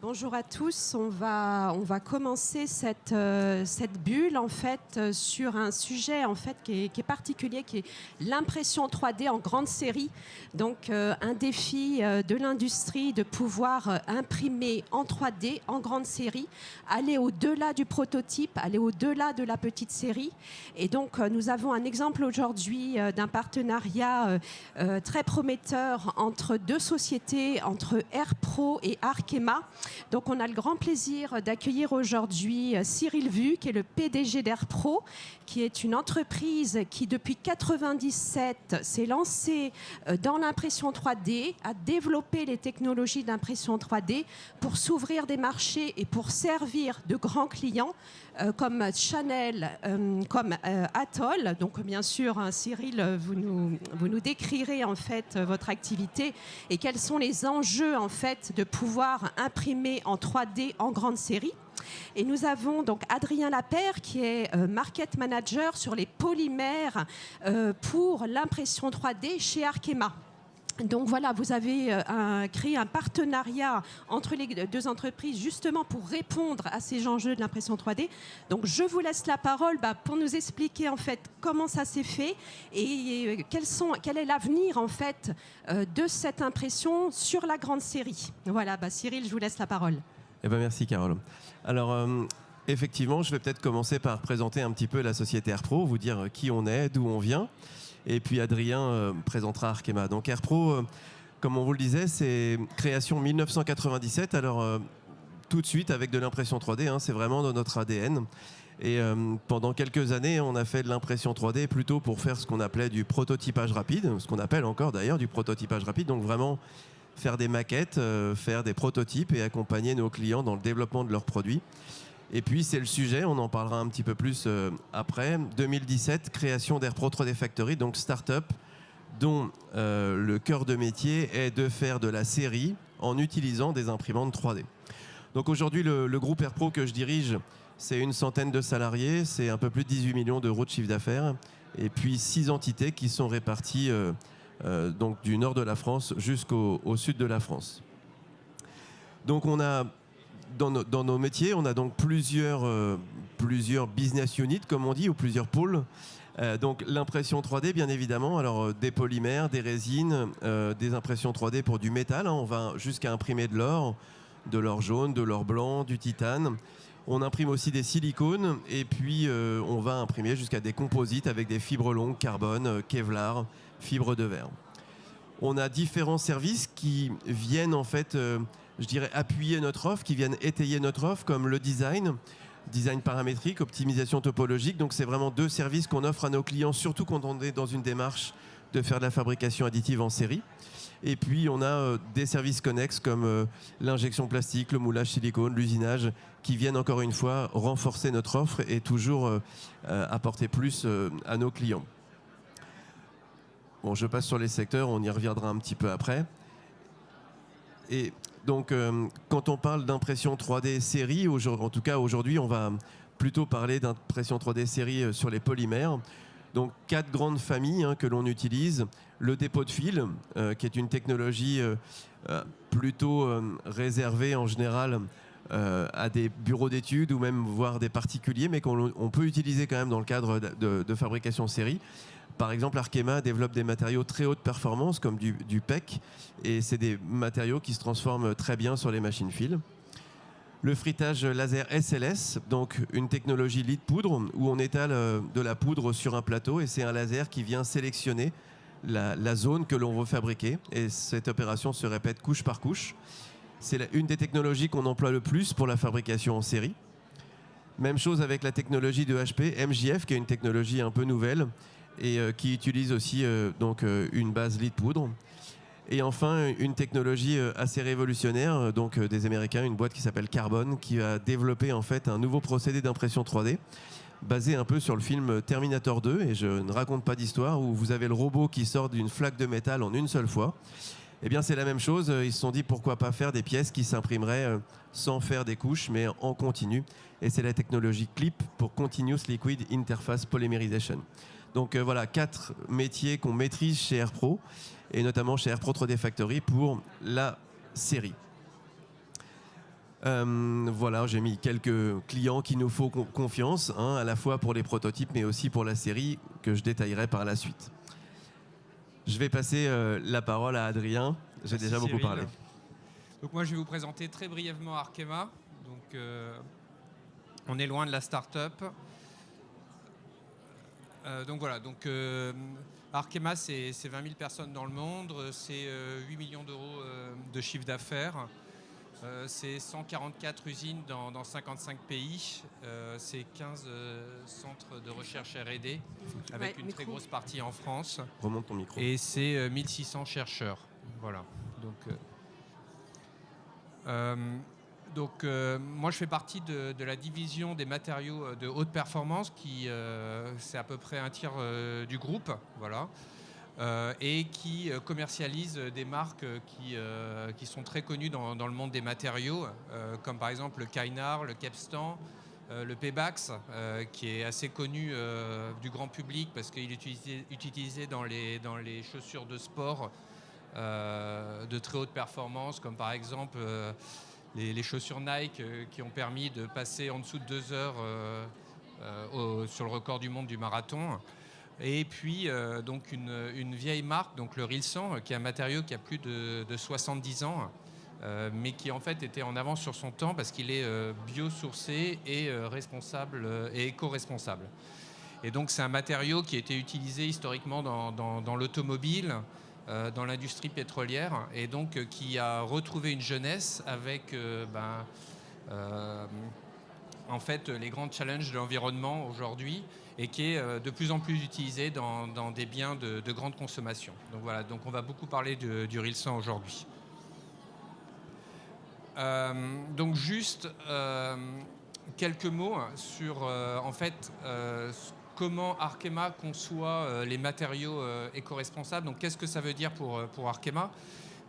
Bonjour à tous, on va commencer cette bulle en fait sur un sujet en fait qui est particulier, qui est l'impression 3D en grande série. Donc un défi de l'industrie de pouvoir imprimer en 3D en grande série, aller au-delà du prototype, aller au-delà de la petite série. Et donc nous avons un exemple aujourd'hui d'un partenariat très prometteur entre deux sociétés, entre Airpro et Arkema. Donc on a le grand plaisir d'accueillir aujourd'hui Cyril Vu, qui est le PDG d'Airpro, qui est une entreprise qui depuis 1997 s'est lancée dans l'impression 3D, a développé les technologies d'impression 3D pour s'ouvrir des marchés et pour servir de grands clients comme Chanel, comme Atoll. Donc bien sûr, Cyril, vous nous décrirez en fait votre activité et quels sont les enjeux en fait de pouvoir imprimer en 3D en grande série. Et nous avons donc Adrien Lapère qui est market manager sur les polymères pour l'impression 3D chez Arkema. Donc voilà, vous avez créé un partenariat entre les deux entreprises justement pour répondre à ces enjeux de l'impression 3D. Donc je vous laisse la parole pour nous expliquer en fait comment ça s'est fait et quel est l'avenir en fait de cette impression sur la grande série. Voilà, Cyril, je vous laisse la parole. Eh ben, merci Carole. Alors effectivement, je vais peut-être commencer par présenter un petit peu la société Airpro, vous dire qui on est, d'où on vient. Et puis Adrien présentera Arkema. Donc Airpro, comme on vous le disait, c'est création 1997. Alors tout de suite avec de l'impression 3D, c'est vraiment dans notre ADN. Et pendant quelques années, on a fait de l'impression 3D plutôt pour faire ce qu'on appelait du prototypage rapide, ce qu'on appelle encore d'ailleurs du prototypage rapide. Donc vraiment faire des maquettes, faire des prototypes et accompagner nos clients dans le développement de leurs produits. Et puis c'est le sujet, on en parlera un petit peu plus après. 2017, création d'Airpro 3D Factory, donc start-up, dont le cœur de métier est de faire de la série en utilisant des imprimantes 3D. Donc aujourd'hui, le groupe Airpro que je dirige, c'est une centaine de salariés, c'est un peu plus de 18 millions d'euros de chiffre d'affaires, et puis 6 entités qui sont réparties donc du nord de la France jusqu'au sud de la France. Donc on a dans nos métiers, on a donc plusieurs business units, comme on dit, ou plusieurs pôles. Donc l'impression 3D, bien évidemment, alors des polymères, des résines, des impressions 3D pour du métal. On va jusqu'à imprimer de l'or jaune, de l'or blanc, du titane. On imprime aussi des silicones et puis on va imprimer jusqu'à des composites avec des fibres longues, carbone, Kevlar, fibres de verre. On a différents services qui viennent en fait, je dirais, appuyer notre offre, qui viennent étayer notre offre, comme le design paramétrique, optimisation topologique. Donc c'est vraiment deux services qu'on offre à nos clients, surtout quand on est dans une démarche de faire de la fabrication additive en série. Et puis on a des services connexes comme l'injection plastique, le moulage silicone, l'usinage, qui viennent encore une fois renforcer notre offre et toujours apporter plus à nos clients. Bon, je passe sur les secteurs, on y reviendra un petit peu après. Et donc, quand on parle d'impression 3D série, en tout cas aujourd'hui, on va plutôt parler d'impression 3D série sur les polymères. Donc, 4 grandes familles que l'on utilise. Le dépôt de fil, qui est une technologie plutôt réservée en général à des bureaux d'études ou même voire des particuliers, mais qu'on peut utiliser quand même dans le cadre de fabrication série. Par exemple, Arkema développe des matériaux très haute performance comme du PEC et c'est des matériaux qui se transforment très bien sur les machines fil. Le frittage laser SLS, donc une technologie lit de poudre où on étale de la poudre sur un plateau et c'est un laser qui vient sélectionner la zone que l'on veut fabriquer et cette opération se répète couche par couche. C'est une des technologies qu'on emploie le plus pour la fabrication en série. Même chose avec la technologie de HP, MJF, qui est une technologie un peu nouvelle et qui utilise aussi donc une base lit de poudre. Et enfin, une technologie assez révolutionnaire, donc des Américains, une boîte qui s'appelle Carbon, qui a développé en fait un nouveau procédé d'impression 3D, basé un peu sur le film Terminator 2, et je ne raconte pas d'histoire, où vous avez le robot qui sort d'une flaque de métal en une seule fois. Eh bien, c'est la même chose, ils se sont dit pourquoi pas faire des pièces qui s'imprimeraient sans faire des couches, mais en continu. Et c'est la technologie CLIP pour Continuous Liquid Interface Polymerization. Donc voilà, 4 métiers qu'on maîtrise chez Airpro, et notamment chez Airpro 3D Factory pour la série. Voilà, j'ai mis quelques clients qui nous font confiance, hein, à la fois pour les prototypes, mais aussi pour la série que je détaillerai par la suite. Je vais passer la parole à Adrien. J'ai déjà beaucoup parlé. Donc moi, je vais vous présenter très brièvement Arkema. Donc, on est loin de la start-up. Donc voilà. Donc, Arkema, c'est 20 000 personnes dans le monde. C'est 8 millions d'euros de chiffre d'affaires. C'est 144 usines dans 55 pays. C'est 15 centres de recherche R&D avec une très grosse partie en France. Remonte ton micro. Et c'est 1600 chercheurs. Voilà. Donc, moi, je fais partie de la division des matériaux de haute performance, qui c'est à peu près un tiers du groupe, voilà, et qui commercialise des marques qui sont très connues dans le monde des matériaux, comme par exemple le Kynar, le Kepstan, le Pebax, qui est assez connu du grand public parce qu'il est utilisé dans les chaussures de sport de très haute performance, comme par exemple les chaussures Nike qui ont permis de passer en dessous de 2 heures sur le record du monde du marathon. Et puis donc une vieille marque, donc le Rilsan, qui est un matériau qui a plus de 70 ans, mais qui en fait était en avance sur son temps parce qu'il est biosourcé et responsable et éco-responsable. Et donc c'est un matériau qui a été utilisé historiquement dans l'automobile, dans l'industrie pétrolière, et donc qui a retrouvé une jeunesse avec en fait les grands challenges de l'environnement aujourd'hui, et qui est de plus en plus utilisé dans des biens de grande consommation. Donc voilà, donc on va beaucoup parler du Rilsan aujourd'hui. Donc juste quelques mots sur en fait comment Arkema conçoit les matériaux éco-responsables. Donc qu'est-ce que ça veut dire pour Arkema ?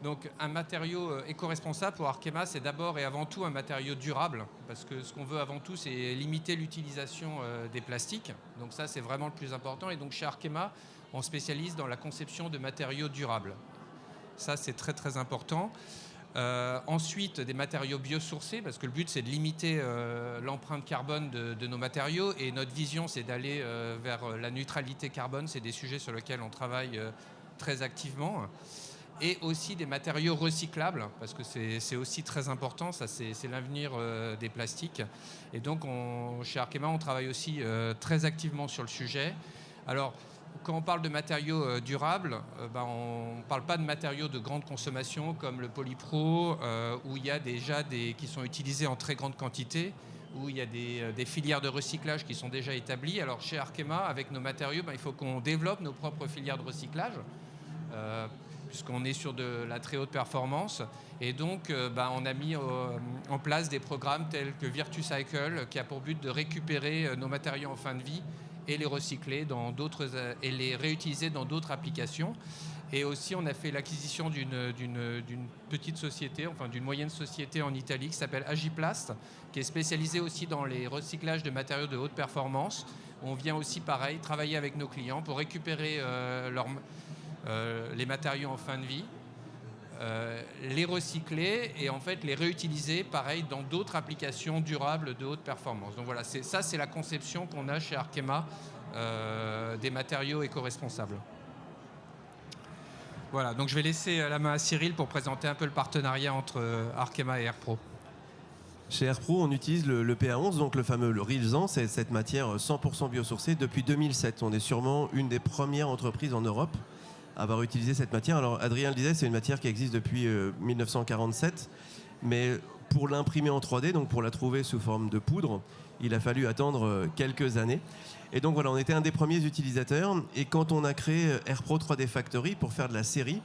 Donc un matériau éco-responsable pour Arkema, c'est d'abord et avant tout un matériau durable, parce que ce qu'on veut avant tout, c'est limiter l'utilisation des plastiques. Donc ça, c'est vraiment le plus important. Et donc chez Arkema, on spécialise dans la conception de matériaux durables. Ça, c'est très très important. Ensuite, des matériaux biosourcés, parce que le but, c'est de limiter l'empreinte carbone de nos matériaux. Et notre vision, c'est d'aller vers la neutralité carbone. C'est des sujets sur lesquels on travaille très activement. Et aussi des matériaux recyclables, parce que c'est aussi très important, ça c'est l'avenir des plastiques. Et donc chez Arkema, on travaille aussi très activement sur le sujet. Alors, quand on parle de matériaux durables, on ne parle pas de matériaux de grande consommation comme le polypro, où il y a déjà qui sont utilisés en très grande quantité, où il y a des filières de recyclage qui sont déjà établies. Alors chez Arkema, avec nos matériaux, il faut qu'on développe nos propres filières de recyclage, puisqu'on est sur de la très haute performance. Et donc, on a mis en place des programmes tels que Virtucycle, qui a pour but de récupérer nos matériaux en fin de vie et les recycler et les réutiliser dans d'autres applications. Et aussi, on a fait l'acquisition d'une petite société, enfin d'une moyenne société en Italie qui s'appelle Agiplast, qui est spécialisée aussi dans les recyclages de matériaux de haute performance. On vient aussi, pareil, travailler avec nos clients pour récupérer les matériaux en fin de vie, les recycler et en fait les réutiliser, pareil, dans d'autres applications durables de haute performance. Donc voilà, c'est la conception qu'on a chez Arkema des matériaux éco-responsables. Voilà, donc je vais laisser la main à Cyril pour présenter un peu le partenariat entre Arkema et AirPro. Chez AirPro, on utilise le PA11, donc le fameux Rilsan, c'est cette matière 100% biosourcée depuis 2007. On est sûrement une des premières entreprises en Europe à avoir utilisé cette matière. Alors Adrien le disait, c'est une matière qui existe depuis 1947, mais pour l'imprimer en 3D, donc pour la trouver sous forme de poudre, il a fallu attendre quelques années. Et donc voilà, on était un des premiers utilisateurs. Et quand on a créé AirPro 3D Factory pour faire de la série,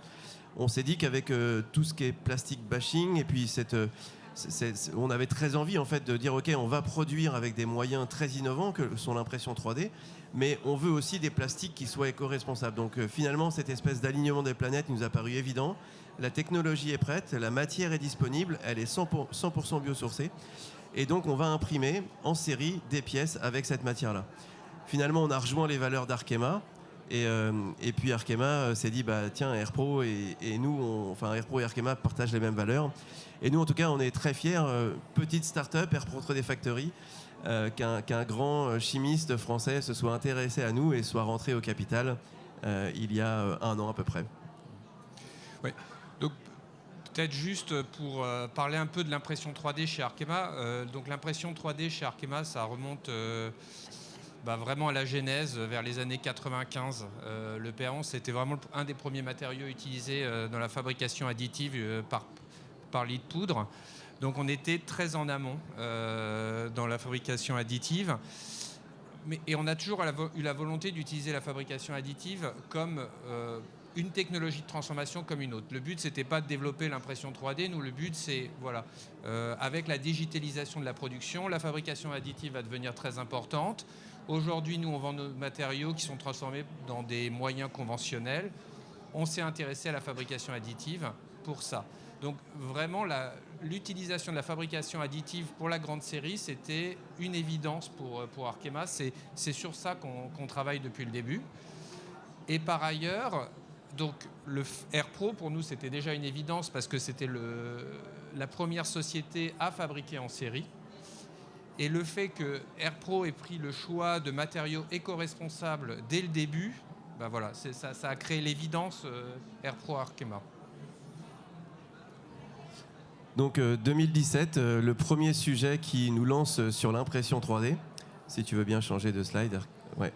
on s'est dit qu'avec tout ce qui est plastic bashing, et puis on avait très envie en fait de dire ok, on va produire avec des moyens très innovants que sont l'impression 3D, mais on veut aussi des plastiques qui soient éco-responsables. Donc finalement, cette espèce d'alignement des planètes nous a paru évident. La technologie est prête, la matière est disponible, elle est 100% biosourcée, et donc on va imprimer en série des pièces avec cette matière-là. Finalement, on a rejoint les valeurs d'Arkema, Et puis Arkema s'est dit, bah, tiens, AirPro et nous, AirPro et Arkema partagent les mêmes valeurs. Et nous, en tout cas, on est très fiers, petite start-up, AirPro 3D Factory, qu'un grand chimiste français se soit intéressé à nous et soit rentré au capital il y a 1 an à peu près. Oui. Donc, peut-être juste pour parler un peu de l'impression 3D chez Arkema. Donc, l'impression 3D chez Arkema, ça remonte vraiment à la genèse, vers les années 95. Le P11, c'était vraiment un des premiers matériaux utilisés dans la fabrication additive par lit de poudre. Donc, on était très en amont dans la fabrication additive. Et on a toujours eu la volonté d'utiliser la fabrication additive comme une technologie de transformation comme une autre. Le but, c'était pas de développer l'impression 3D. Nous, le but, c'est, avec la digitalisation de la production, la fabrication additive va devenir très importante. Aujourd'hui, nous, on vend nos matériaux qui sont transformés dans des moyens conventionnels. On s'est intéressé à la fabrication additive pour ça. Donc, vraiment, l'utilisation de la fabrication additive pour la grande série, c'était une évidence pour Arkema. C'est sur ça qu'on travaille depuis le début. Et par ailleurs, donc, le AirPro, pour nous, c'était déjà une évidence parce que c'était la première société à fabriquer en série. Et le fait que AirPro ait pris le choix de matériaux éco-responsables dès le début, ça a créé l'évidence AirPro Arkema. Donc 2017, le premier sujet qui nous lance sur l'impression 3D. Si tu veux bien changer de slide. Ouais.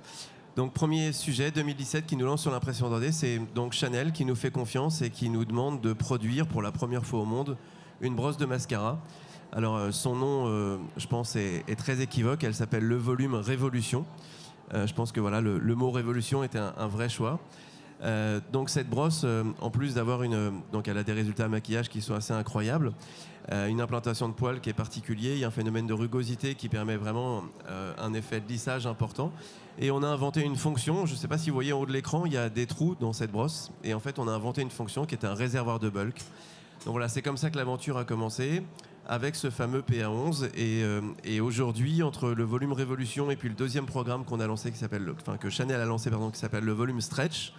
Donc premier sujet 2017 qui nous lance sur l'impression 3D, c'est donc Chanel qui nous fait confiance et qui nous demande de produire pour la première fois au monde une brosse de mascara. Alors son nom, je pense, est très équivoque. Elle s'appelle le volume Révolution. Je pense que voilà, le mot Révolution est un vrai choix. Donc cette brosse, en plus d'avoir donc elle a des résultats maquillage qui sont assez incroyables, une implantation de poils qui est particulier, il y a un phénomène de rugosité qui permet vraiment un effet de lissage important. Et on a inventé une fonction, je ne sais pas si vous voyez en haut de l'écran, il y a des trous dans cette brosse. Et en fait, on a inventé une fonction qui est un réservoir de bulk. Donc voilà, c'est comme ça que l'aventure a commencé, avec ce fameux PA11. Et aujourd'hui, entre le volume Révolution et puis le deuxième programme qu'on a lancé, que Chanel a lancé, qui s'appelle le volume Stretch,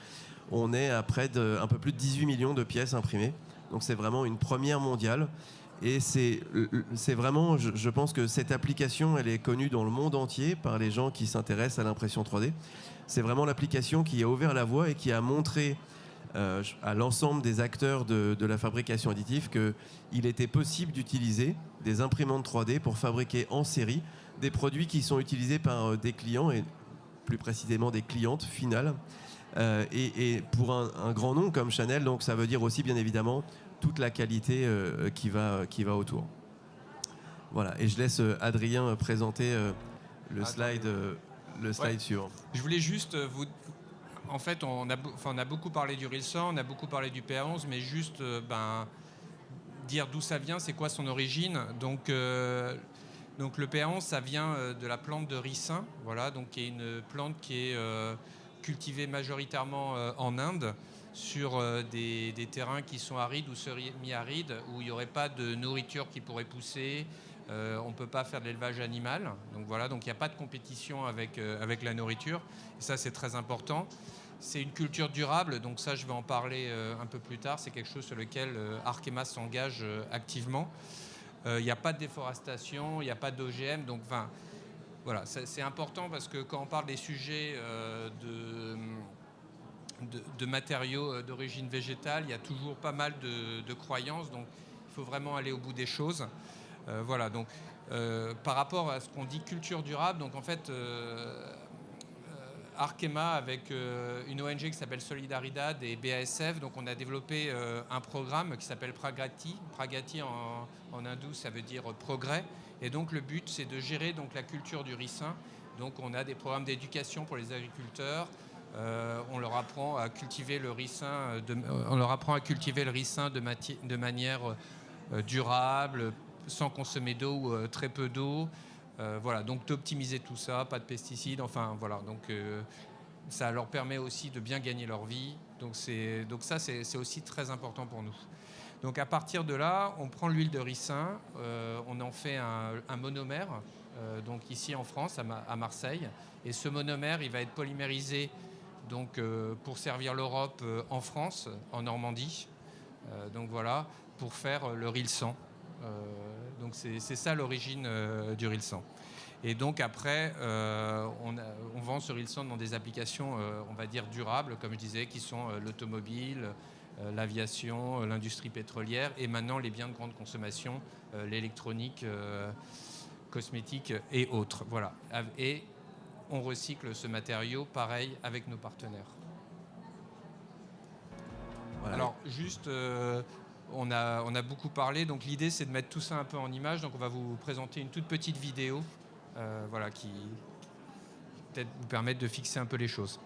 on est à près d'un peu plus de 18 millions de pièces imprimées. Donc c'est vraiment une première mondiale. Et c'est vraiment, je pense que cette application, elle est connue dans le monde entier par les gens qui s'intéressent à l'impression 3D. C'est vraiment l'application qui a ouvert la voie et qui a montré à l'ensemble des acteurs de la fabrication additive qu'il était possible d'utiliser des imprimantes 3D pour fabriquer en série des produits qui sont utilisés par des clients et plus précisément des clientes finales. Et pour un grand nom comme Chanel, donc ça veut dire aussi bien évidemment toute la qualité qui va autour. Voilà, et je laisse Adrien présenter le slide suivant. Je voulais juste vous... En fait, on a beaucoup parlé du Rilsan, on a beaucoup parlé du PA11, mais juste dire d'où ça vient, c'est quoi son origine. Donc le PA11, ça vient de la plante de ricin, voilà, donc qui est une plante qui est cultivée majoritairement en Inde, sur des terrains qui sont arides ou semi-arides, où il n'y aurait pas de nourriture qui pourrait pousser. On ne peut pas faire de l'élevage animal. Donc voilà, donc il n'y a pas de compétition avec la nourriture. Et ça, c'est très important. C'est une culture durable, donc ça, je vais en parler un peu plus tard. C'est quelque chose sur lequel Arkema s'engage activement. Il n'y a pas de déforestation, il n'y a pas d'OGM. Donc voilà, c'est important parce que quand on parle des sujets de matériaux d'origine végétale, il y a toujours pas mal de croyances, donc il faut vraiment aller au bout des choses. Voilà, donc par rapport à ce qu'on dit culture durable, donc en fait Arkema avec une ONG qui s'appelle Solidaridad et BASF, donc on a développé un programme qui s'appelle Pragati. Pragati en hindou, ça veut dire progrès, et donc le but c'est de gérer donc la culture du ricin. Donc on a des programmes d'éducation pour les agriculteurs. On leur apprend à cultiver le ricin de manière durable, sans consommer d'eau ou très peu d'eau. Voilà, donc d'optimiser tout ça, pas de pesticides, enfin voilà. Donc ça leur permet aussi de bien gagner leur vie. Donc ça, c'est aussi très important pour nous. Donc à partir de là, on prend l'huile de ricin, on en fait un monomère, donc ici en France, à Marseille. Et ce monomère, il va être polymérisé donc pour servir l'Europe en France, en Normandie. Donc voilà, pour faire le Rilsan. Donc c'est ça l'origine du Rilsan. Et donc après, on vend ce Rilsan dans des applications, on va dire, durables, comme je disais, qui sont l'automobile, l'aviation, l'industrie pétrolière, et maintenant les biens de grande consommation, l'électronique, cosmétique et autres. Voilà. Et on recycle ce matériau, pareil, avec nos partenaires. Voilà. Alors, juste, on a beaucoup parlé, donc l'idée, c'est de mettre tout ça un peu en image. Donc, on va vous présenter une toute petite vidéo voilà, qui peut-être vous permettre de fixer un peu les choses.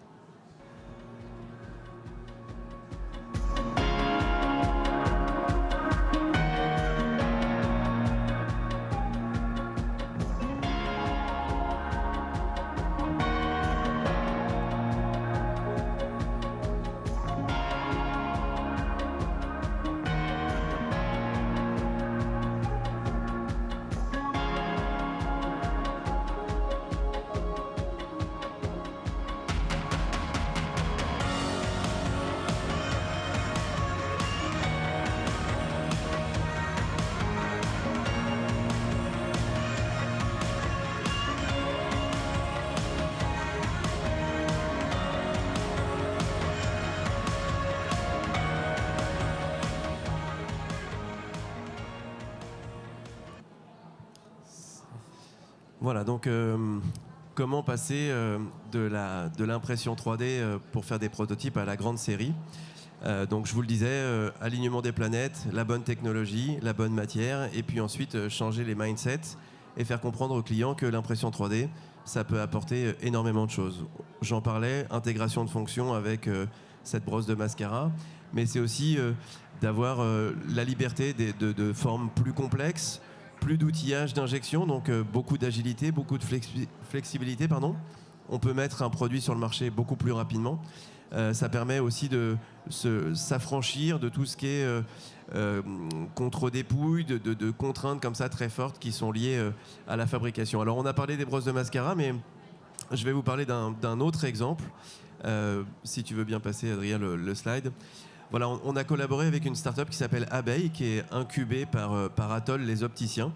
Voilà, donc comment passer de l'impression 3D pour faire des prototypes à la grande série. Donc je vous le disais, alignement des planètes, la bonne technologie, la bonne matière, et puis ensuite changer les mindsets et faire comprendre aux clients que l'impression 3D, ça peut apporter énormément de choses. J'en parlais, intégration de fonctions avec cette brosse de mascara, mais c'est aussi d'avoir la liberté de formes plus complexes, plus d'outillage d'injection, donc beaucoup d'agilité, beaucoup de flexibilité, pardon. On peut mettre un produit sur le marché beaucoup plus rapidement. Ça permet aussi de s'affranchir de tout ce qui est contre-dépouille, de contraintes comme ça très fortes qui sont liées à la fabrication. Alors on a parlé des brosses de mascara, mais je vais vous parler d'un autre exemple. Si tu veux bien passer, Adrien, le slide. Voilà, on a collaboré avec une start-up qui s'appelle Abeille, qui est incubée par Atoll, les opticiens.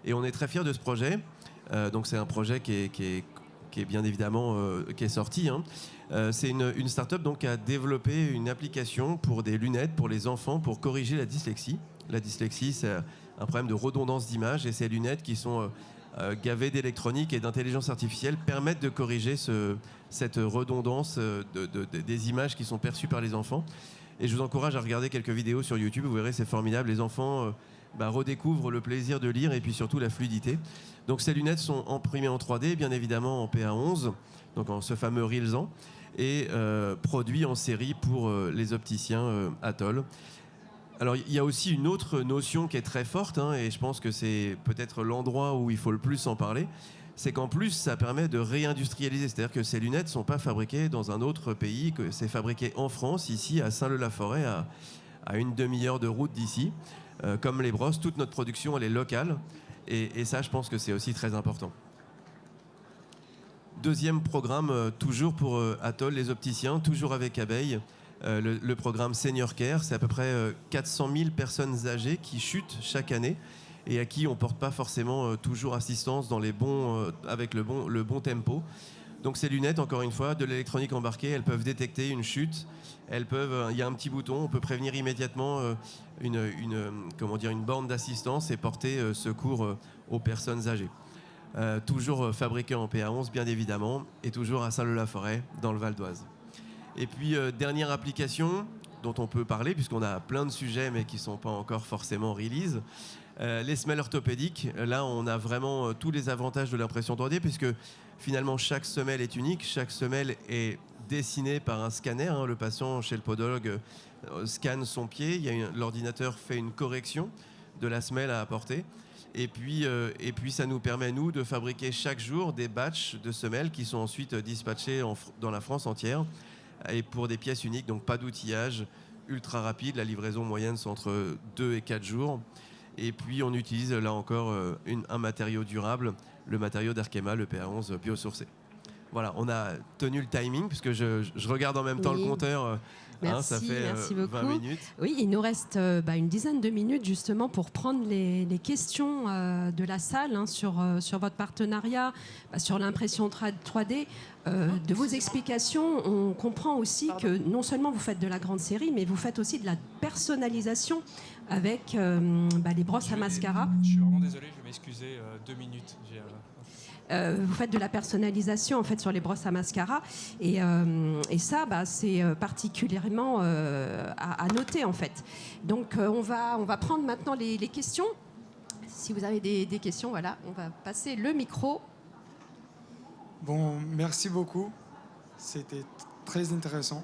Et on est très fiers de ce projet. Donc c'est un projet qui est bien évidemment qui est sorti. Hein. C'est une start-up donc, qui a développé une application pour des lunettes pour les enfants pour corriger la dyslexie. La dyslexie, c'est un problème de redondance d'image. Et ces lunettes qui sont gavées d'électronique et d'intelligence artificielle permettent de corriger cette redondance des images qui sont perçues par les enfants. Et je vous encourage à regarder quelques vidéos sur YouTube, vous verrez, c'est formidable. Les enfants redécouvrent le plaisir de lire et puis surtout la fluidité. Donc ces lunettes sont imprimées en 3D, bien évidemment en PA11, donc en ce fameux Rilsan, et produits en série pour les opticiens Atoll. Alors il y a aussi une autre notion qui est très forte, hein, et je pense que c'est peut-être l'endroit où il faut le plus en parler, c'est qu'en plus, ça permet de réindustrialiser. C'est-à-dire que ces lunettes ne sont pas fabriquées dans un autre pays, que c'est fabriqué en France, ici, à Saint-Leu-la-Forêt, à une demi-heure de route d'ici. Comme les brosses, toute notre production, elle est locale. Et ça, je pense que c'est aussi très important. Deuxième programme, toujours pour Atoll, les opticiens, toujours avec Abeille. Le programme Senior Care, c'est à peu près 400 000 personnes âgées qui chutent chaque année et à qui on ne porte pas forcément toujours assistance dans avec le bon tempo. Donc ces lunettes, encore une fois, de l'électronique embarquée, elles peuvent détecter une chute, il y a un petit bouton, on peut prévenir immédiatement une borne d'assistance et porter secours aux personnes âgées. Toujours fabriqué en PA11, bien évidemment, et toujours à Saint-Leu-la-Forêt, dans le Val d'Oise. Et puis, dernière application dont on peut parler, puisqu'on a plein de sujets, mais qui ne sont pas encore forcément release. Les semelles orthopédiques, là on a vraiment tous les avantages de l'impression 3D puisque finalement chaque semelle est unique, chaque semelle est dessinée par un scanner, hein. Le patient chez le podologue scanne son pied, l'ordinateur fait une correction de la semelle à apporter et puis ça nous permet nous de fabriquer chaque jour des batchs de semelles qui sont ensuite dispatchés dans la France entière et pour des pièces uniques, donc pas d'outillage, ultra rapide, la livraison moyenne c'est entre 2 et 4 jours. Et puis on utilise là encore un matériau durable, le matériau d'Arkema, le PA11 biosourcé. voilà, on a tenu le timing, puisque je regarde en même temps le compteur. Ça fait merci 20 beaucoup. minutes. Oui, il nous reste une dizaine de minutes justement pour prendre les questions de la salle sur votre partenariat, sur l'impression 3D. De vos explications, on comprend aussi que non seulement vous faites de la grande série, mais vous faites aussi de la personnalisation avec les brosses à mascara. Je suis vraiment désolé, je vais m'excuser, 2 minutes. Vous faites de la personnalisation en fait sur les brosses à mascara et ça c'est particulièrement à noter en fait. Donc on va prendre maintenant les questions. Si vous avez des questions, voilà, on va passer le micro. Bon, merci beaucoup. C'était très intéressant.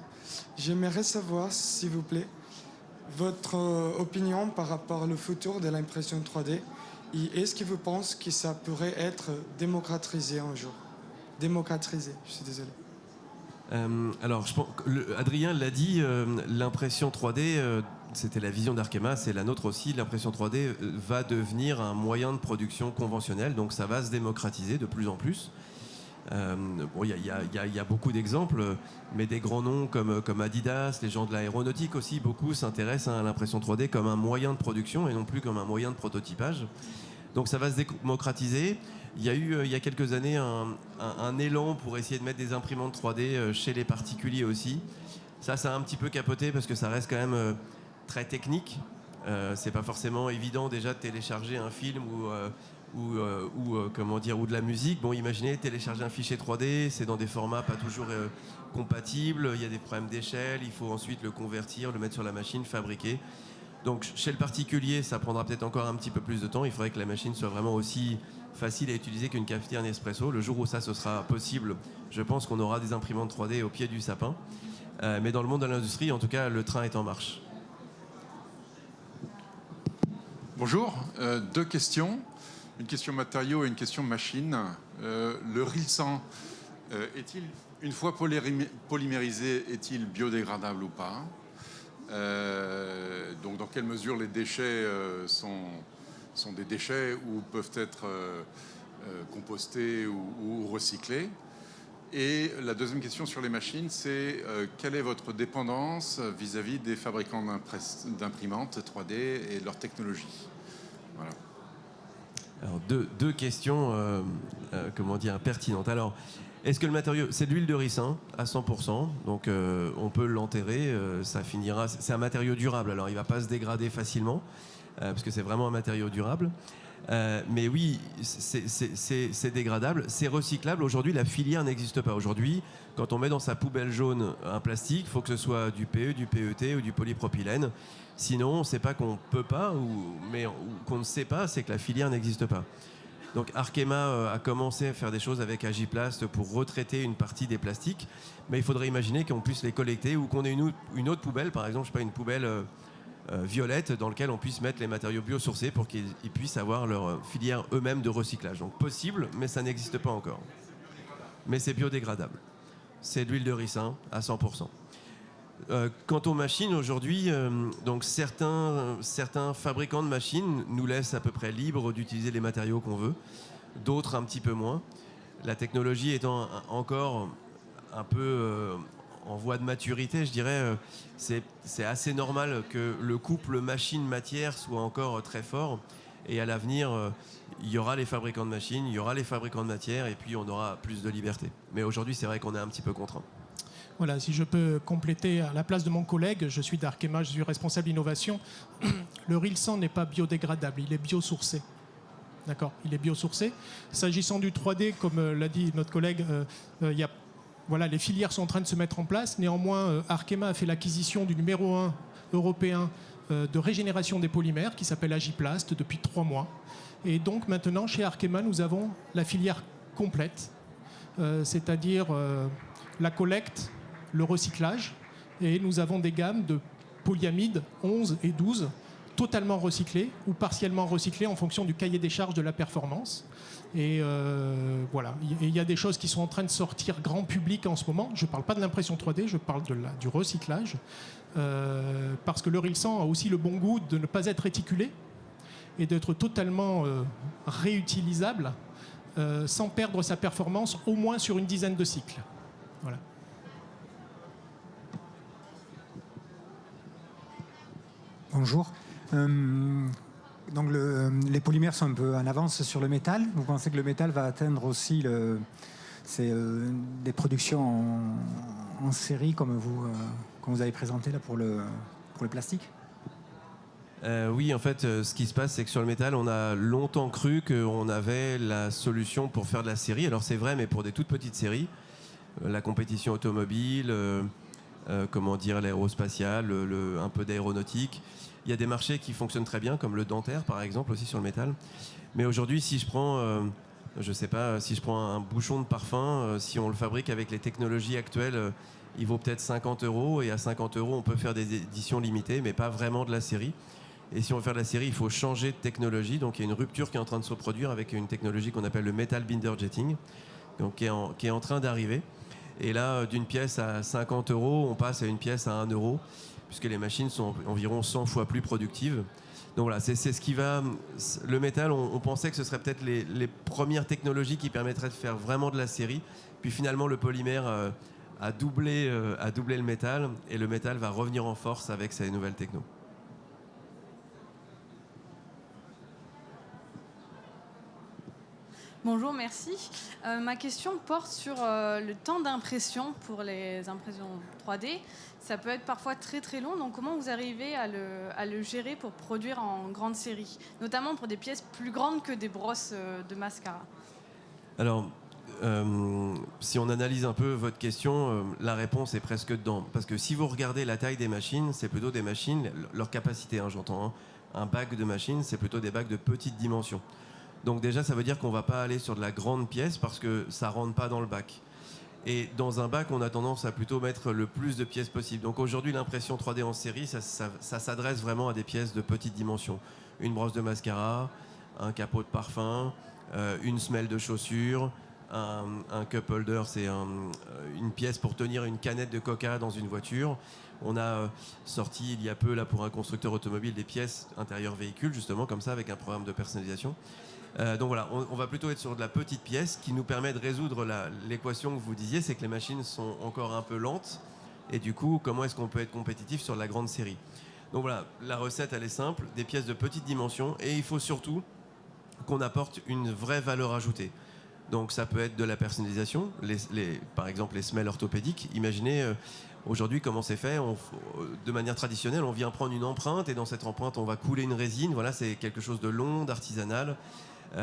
J'aimerais savoir, s'il vous plaît, votre opinion par rapport au futur de l'impression 3D. Et est-ce que vous pensez que ça pourrait être démocratisé un jour? Démocratisé, je suis désolé. Alors, Adrien l'a dit, l'impression 3D, c'était la vision d'Arkema, c'est la nôtre aussi. L'impression 3D va devenir un moyen de production conventionnel, donc ça va se démocratiser de plus en plus. Il y a beaucoup d'exemples, mais des grands noms comme Adidas, les gens de l'aéronautique aussi, beaucoup s'intéressent à l'impression 3D comme un moyen de production et non plus comme un moyen de prototypage. Donc ça va se démocratiser. Il y a eu, il y a quelques années, un élan pour essayer de mettre des imprimantes 3D chez les particuliers aussi. Ça a un petit peu capoté parce que ça reste quand même très technique. C'est pas forcément évident déjà de télécharger un film ou de la musique. Bon, imaginez télécharger un fichier 3D, c'est dans des formats pas toujours compatibles, il y a des problèmes d'échelle, il faut ensuite le convertir, le mettre sur la machine, fabriquer. Donc chez le particulier, ça prendra peut-être encore un petit peu plus de temps. Il faudrait que la machine soit vraiment aussi facile à utiliser qu'une cafetière Nespresso. Le jour où ça, ce sera possible, je pense qu'on aura des imprimantes 3D au pied du sapin. Mais dans le monde de l'industrie, en tout cas, le train est en marche. Bonjour, 2 questions. Une question matériaux et une question machine. Le Rilsan, est-il, une fois polymérisé, est-il biodégradable ou pas? Donc dans quelle mesure les déchets sont des déchets ou peuvent être compostés ou recyclés? Et la deuxième question sur les machines, c'est quelle est votre dépendance vis-à-vis des fabricants d'imprimantes 3D et de leur technologie? Voilà. Alors deux questions pertinentes. Alors, est-ce que le matériau, c'est de l'huile de ricin à 100%, donc on peut l'enterrer, ça finira. C'est un matériau durable, alors il ne va pas se dégrader facilement, parce que c'est vraiment un matériau durable. Mais oui, c'est dégradable, c'est recyclable. Aujourd'hui, la filière n'existe pas. Aujourd'hui, quand on met dans sa poubelle jaune un plastique, il faut que ce soit du PE, du PET ou du polypropylène. Sinon, c'est pas qu'on peut pas, mais qu'on ne sait pas, c'est que la filière n'existe pas. Donc Arkema a commencé à faire des choses avec Agiplast pour retraiter une partie des plastiques, mais il faudrait imaginer qu'on puisse les collecter ou qu'on ait une autre poubelle, par exemple, je sais pas, une poubelle violette dans laquelle on puisse mettre les matériaux biosourcés pour qu'ils puissent avoir leur filière eux-mêmes de recyclage. Donc possible, mais ça n'existe pas encore. Mais c'est biodégradable. C'est de l'huile de ricin à 100%. Quant aux machines, aujourd'hui, donc certains fabricants de machines nous laissent à peu près libres d'utiliser les matériaux qu'on veut, d'autres un petit peu moins. La technologie étant encore un peu en voie de maturité, je dirais, c'est assez normal que le couple machine-matière soit encore très fort. Et à l'avenir, il y aura les fabricants de machines, il y aura les fabricants de matière, et puis on aura plus de liberté. Mais aujourd'hui, c'est vrai qu'on est un petit peu contraint. Voilà, si je peux compléter à la place de mon collègue, je suis d'Arkema, je suis responsable d'innovation. Le Rilsan n'est pas biodégradable, il est biosourcé. D'accord, il est biosourcé. S'agissant du 3D, comme l'a dit notre collègue, les filières sont en train de se mettre en place. Néanmoins, Arkema a fait l'acquisition du numéro 1 européen de régénération des polymères qui s'appelle Agiplast depuis 3 mois. Et donc maintenant, chez Arkema, nous avons la filière complète, c'est-à-dire la collecte, le recyclage, et nous avons des gammes de polyamides 11 et 12 totalement recyclés ou partiellement recyclés en fonction du cahier des charges de la performance. Et voilà, il y a des choses qui sont en train de sortir grand public en ce moment. Je ne parle pas de l'impression 3D, je parle du recyclage, parce que le Rilsan a aussi le bon goût de ne pas être réticulé et d'être totalement réutilisable. sans perdre sa performance, au moins sur une dizaine de cycles. Voilà. Bonjour. Donc les polymères sont un peu en avance sur le métal. Vous pensez que le métal va atteindre aussi des productions en série comme vous avez présenté là pour le plastique? Oui, en fait, ce qui se passe, c'est que sur le métal, on a longtemps cru qu'on avait la solution pour faire de la série. Alors c'est vrai, mais pour des toutes petites séries, la compétition automobile, l'aérospatiale, un peu d'aéronautique. Il y a des marchés qui fonctionnent très bien, comme le dentaire, par exemple, aussi sur le métal. Mais aujourd'hui, si je prends, si je prends un bouchon de parfum, si on le fabrique avec les technologies actuelles, il vaut peut-être 50 €. Et à 50 €, on peut faire des éditions limitées, mais pas vraiment de la série. Et si on veut faire de la série, il faut changer de technologie. Donc il y a une rupture qui est en train de se produire avec une technologie qu'on appelle le metal binder jetting, donc qui est en train d'arriver. Et là, d'une pièce à 50 €, on passe à une pièce à 1 €, puisque les machines sont environ 100 fois plus productives. Donc voilà, c'est ce qui va... Le métal, on pensait que ce serait peut-être les premières technologies qui permettraient de faire vraiment de la série. Puis finalement, le polymère a doublé le métal, et le métal va revenir en force avec ces nouvelles technos. Bonjour, merci. Ma question porte sur le temps d'impression pour les impressions 3D. Ça peut être parfois très très long, donc comment vous arrivez à le gérer pour produire en grande série, notamment pour des pièces plus grandes que des brosses de mascara? Alors, si on analyse un peu votre question, la réponse est presque dedans. Parce que si vous regardez la taille des machines, c'est plutôt des machines, leur capacité, j'entends, un bac de machines, c'est plutôt des bacs de petite dimension. Donc déjà, ça veut dire qu'on ne va pas aller sur de la grande pièce parce que ça ne rentre pas dans le bac. Et dans un bac, on a tendance à plutôt mettre le plus de pièces possible. Donc aujourd'hui, l'impression 3D en série, ça s'adresse vraiment à des pièces de petite dimension. Une brosse de mascara, un capot de parfum, une semelle de chaussures, un cup holder, c'est une pièce pour tenir une canette de coca dans une voiture. On a sorti il y a peu là, pour un constructeur automobile des pièces intérieures véhicules, justement comme ça, avec un programme de personnalisation. Donc voilà, on va plutôt être sur de la petite pièce qui nous permet de résoudre l'équation que vous disiez, c'est que les machines sont encore un peu lentes. Et du coup, comment est-ce qu'on peut être compétitif sur la grande série? Donc voilà, la recette, elle est simple, des pièces de petite dimension, et il faut surtout qu'on apporte une vraie valeur ajoutée. Donc ça peut être de la personnalisation, par exemple les semelles orthopédiques. Imaginez aujourd'hui comment c'est fait. De manière traditionnelle, on vient prendre une empreinte, et dans cette empreinte, on va couler une résine. Voilà, c'est quelque chose de long, d'artisanal.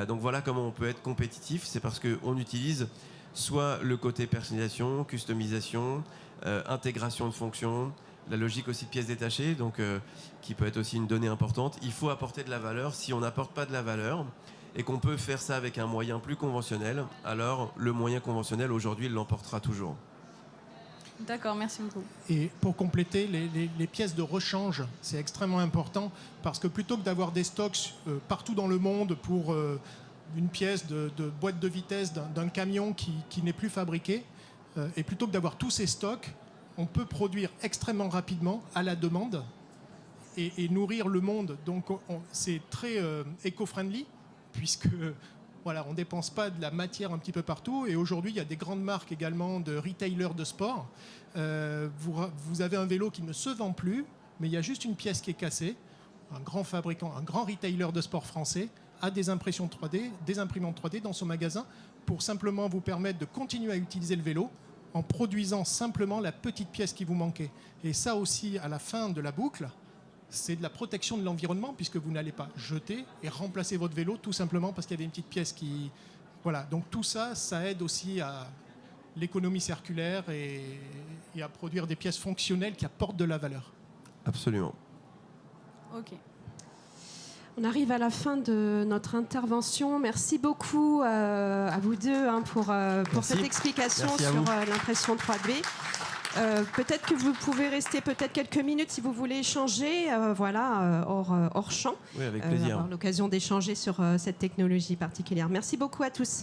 Donc voilà comment on peut être compétitif. C'est parce qu'on utilise soit le côté personnalisation, customisation, intégration de fonctions, la logique aussi de pièces détachées, donc, qui peut être aussi une donnée importante. Il faut apporter de la valeur. Si on n'apporte pas de la valeur et qu'on peut faire ça avec un moyen plus conventionnel, alors le moyen conventionnel aujourd'hui, il l'emportera toujours. D'accord, merci beaucoup. Et pour compléter, les pièces de rechange, c'est extrêmement important parce que plutôt que d'avoir des stocks partout dans le monde pour une pièce de boîte de vitesse d'un camion qui n'est plus fabriqué, et plutôt que d'avoir tous ces stocks, on peut produire extrêmement rapidement à la demande et nourrir le monde. Donc c'est très éco-friendly puisque... Voilà, on ne dépense pas de la matière un petit peu partout. Et aujourd'hui, il y a des grandes marques également de retailers de sport. Vous avez un vélo qui ne se vend plus, mais il y a juste une pièce qui est cassée. Un grand fabricant, un grand retailer de sport français a des impressions 3D, des imprimantes 3D dans son magasin pour simplement vous permettre de continuer à utiliser le vélo en produisant simplement la petite pièce qui vous manquait. Et ça aussi, à la fin de la boucle, c'est de la protection de l'environnement puisque vous n'allez pas jeter et remplacer votre vélo tout simplement parce qu'il y avait une petite pièce qui... Voilà, donc tout ça, ça aide aussi à l'économie circulaire et à produire des pièces fonctionnelles qui apportent de la valeur. Absolument. Ok. On arrive à la fin de notre intervention. Merci beaucoup à vous deux pour cette explication sur l'impression 3D. Peut-être que vous pouvez rester quelques minutes si vous voulez échanger, hors champ. Oui, avec plaisir. Avoir l'occasion d'échanger sur cette technologie particulière. Merci beaucoup à tous.